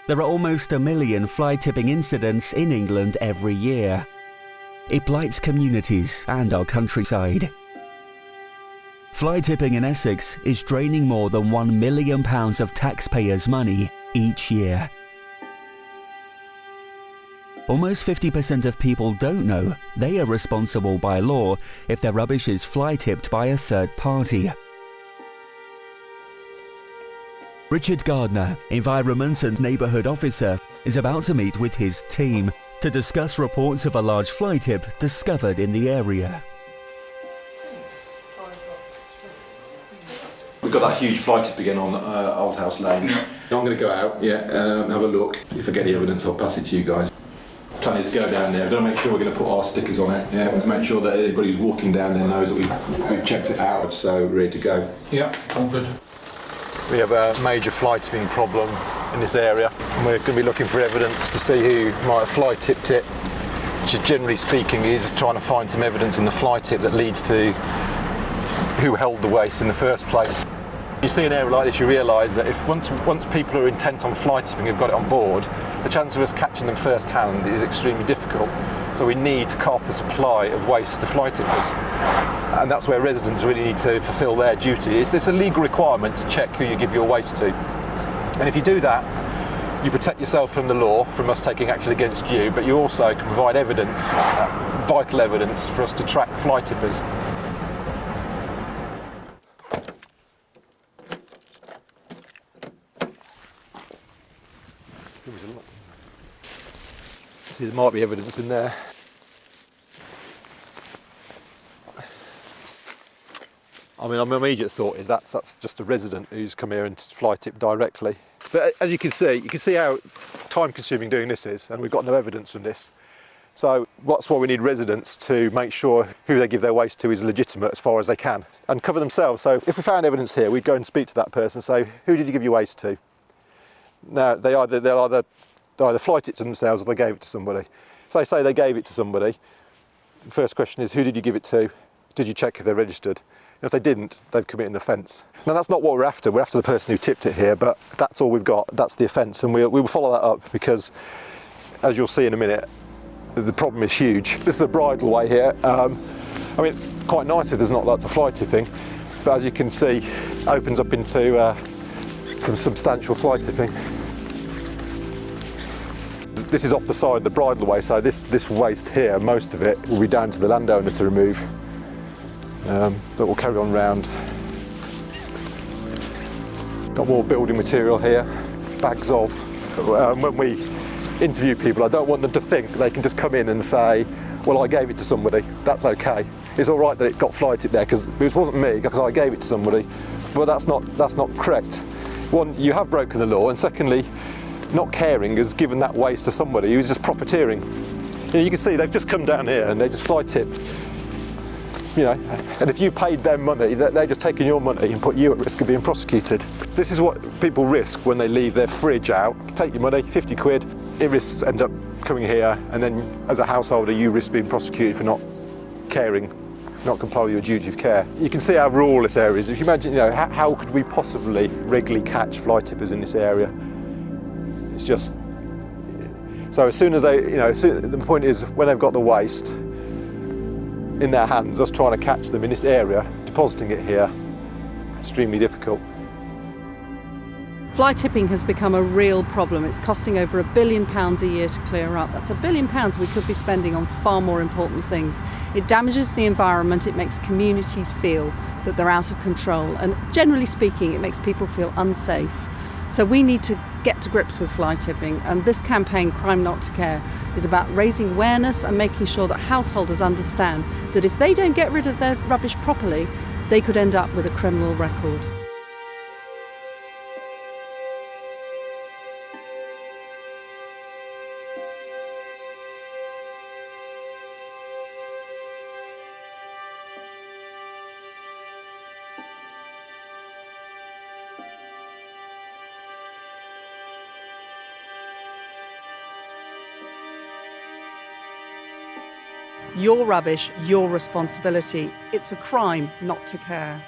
There are almost 1 million fly tipping incidents in England every year. It blights communities and our countryside. Fly tipping in Essex is draining more than £1 million of taxpayers' money each year. Almost 50% of people don't know they are responsible by law if their rubbish is fly tipped by a third party. Richard Gardner, Environment and Neighbourhood Officer, is about to meet with his team to discuss reports of a large fly tip discovered in the area. We've got that huge fly tip again on Old House Lane. Yeah. I'm going to go out, have a look. If I get any evidence, I'll pass it to you guys. Plan is to go down there. I've got to make sure we're going to put our stickers on it. Yeah, to make sure that anybody who's walking down there knows that we've checked it out, so we're ready to go. Yeah, all good. We have a major fly tipping problem in this area, and we're going to be looking for evidence to see who might have fly tipped it, which generally speaking is trying to find some evidence in the fly tip that leads to who held the waste in the first place. You see an area like this, you realise that if once people are intent on fly tipping, have got it on board, the chance of us catching them first hand is extremely difficult. So we need to cut off the supply of waste to fly tippers. And that's where residents really need to fulfil their duty. It's a legal requirement to check who you give your waste to. And if you do that, you protect yourself from the law, from us taking action against you, but you also can provide evidence, vital evidence for us to track fly tippers. See, there might be evidence in there. I mean, my immediate thought is that's just a resident who's come here and fly tipped directly. But as you can see how time-consuming doing this is, and we've got no evidence from this. So that's why we need residents to make sure who they give their waste to is legitimate as far as they can, and cover themselves. So if we found evidence here, we'd go and speak to that person and say, who did you give your waste to? Now, they'll either fly tipped to themselves or they gave it to somebody. If they say they gave it to somebody, the first question is, who did you give it to? Did you check if they're registered? And if they didn't, they've committed an offence. Now that's not what we're after the person who tipped it here, but that's all we've got, that's the offence, and we will follow that up because, as you'll see in a minute, the problem is huge. This is a bridleway here. I mean, quite nice if there's not lots of fly tipping, but as you can see, it opens up into some substantial fly tipping. This is off the side of the bridleway, so this waste here, most of it, will be down to the landowner to remove. But we'll carry on round. Got more building material here, bags of. When we interview people, I don't want them to think they can just come in and say, well, I gave it to somebody, that's okay. It's all right that it got fly tipped there because it wasn't me, because I gave it to somebody, but that's not correct. One, you have broken the law, and secondly, not caring has given that waste to somebody who's just profiteering. You can see they've just come down here and they just fly tipped. And if you paid them money, they're just taking your money and put you at risk of being prosecuted. This is what people risk when they leave their fridge out. Take your money, 50 quid, it risks end up coming here, and then as a householder you risk being prosecuted for not caring, not complying with your duty of care. You can see how rural this area is. If you imagine, how could we possibly regularly catch fly tippers in this area? It's just, so as soon as the point is when they've got the waste in their hands, us trying to catch them in this area, depositing it here, extremely difficult. Fly tipping has become a real problem. It's costing over £1 billion a year to clear up. That's £1 billion we could be spending on far more important things. It damages the environment, it makes communities feel that they're out of control, and generally speaking, it makes people feel unsafe. So we need to get to grips with fly tipping, and this campaign, Crime Not to Care, is about raising awareness and making sure that householders understand that if they don't get rid of their rubbish properly, they could end up with a criminal record. Your rubbish, your responsibility. It's a crime not to care.